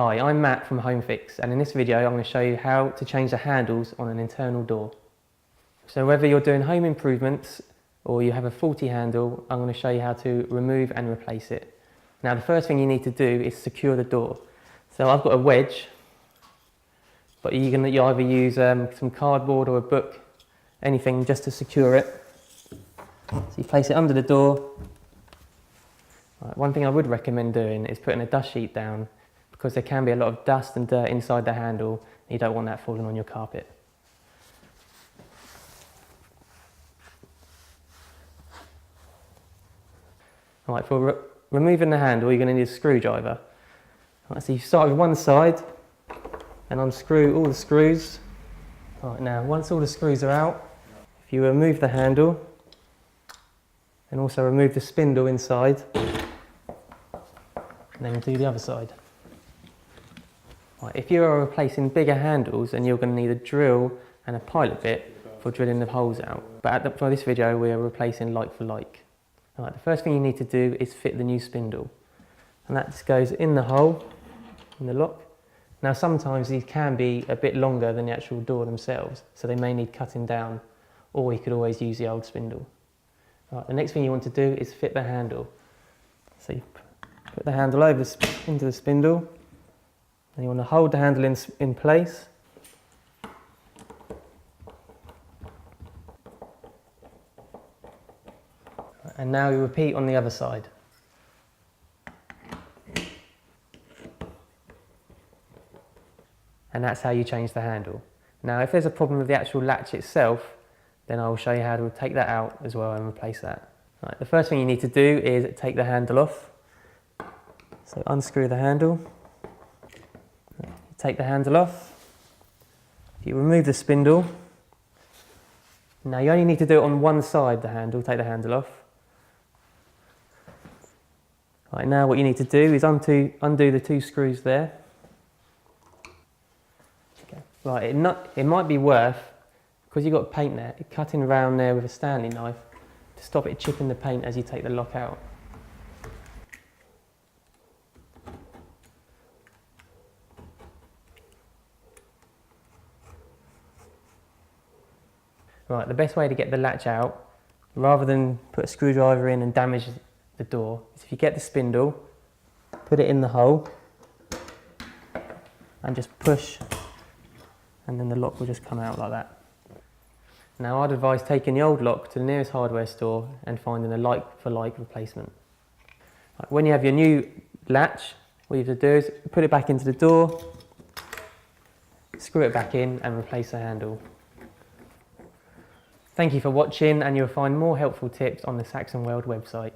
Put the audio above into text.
Hi, I'm Matt from HomeFix, and in this video I'm going to show you how to change the handles on an internal door. So whether you're doing home improvements or you have a faulty handle, I'm going to show you how to remove and replace it. Now the first thing you need to do is secure the door. So I've got a wedge, but you either use some cardboard or a book, anything just to secure it. So you place it under the door. Right, one thing I would recommend doing is putting a dust sheet down, because there can be a lot of dust and dirt inside the handle and you don't want that falling on your carpet. Alright, for removing the handle, you're going to need a screwdriver. Alright, so you start with one side and unscrew all the screws. Alright, now once all the screws are out, if you remove the handle and also remove the spindle inside, and then do the other side. Right, if you are replacing bigger handles, then you're going to need a drill and a pilot bit for drilling the holes out. But for this video, we are replacing like for like. Right, the first thing you need to do is fit the new spindle. And that just goes in the hole, in the lock. Now sometimes these can be a bit longer than the actual door themselves, so they may need cutting down, or you could always use the old spindle. Right, the next thing you want to do is fit the handle. So you put the handle over into the spindle. And you want to hold the handle in place. And now you repeat on the other side. And that's how you change the handle. Now if there's a problem with the actual latch itself, then I will show you how to take that out as well and replace that. Right, the first thing you need to do is take the handle off. So unscrew the handle. Take the handle off, you remove the spindle. Now you only need to do it on one side, the handle, take the handle off. Right, now what you need to do is undo the two screws there. Okay. Right, it might be worth, because you've got paint there, cutting around there with a Stanley knife to stop it chipping the paint as you take the lock out. Right, the best way to get the latch out, rather than put a screwdriver in and damage the door, is if you get the spindle, put it in the hole, and just push, and then the lock will just come out like that. Now I'd advise taking the old lock to the nearest hardware store and finding a like-for-like replacement. Right, when you have your new latch, what you have to do is put it back into the door, screw it back in and replace the handle. Thank you for watching, and you'll find more helpful tips on the Saxon Weld website.